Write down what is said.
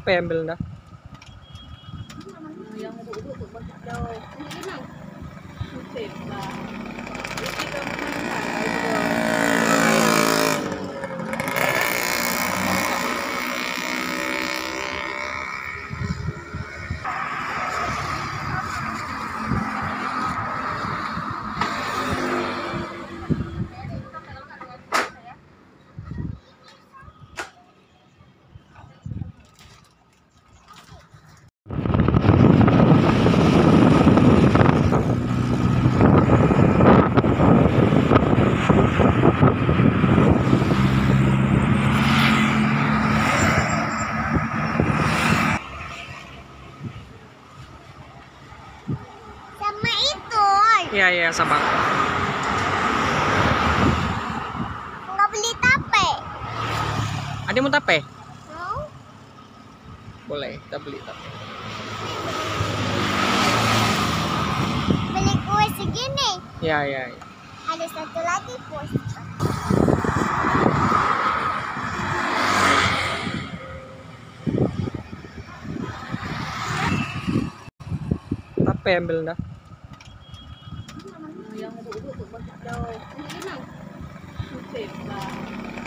Tapi ambil dah. Yang duduk tu pun tak ada. Ini kan. Sip lah. Ini kita sama itu. Iya sama. Nggak beli tape. Ada mau tape? Mau? Boleh, kita beli tape. Beli kue segini. Iya. Ada satu lagi pos. Tape ambil dah. yang duduk tu pun tak ada. Ini kan. Sip lah.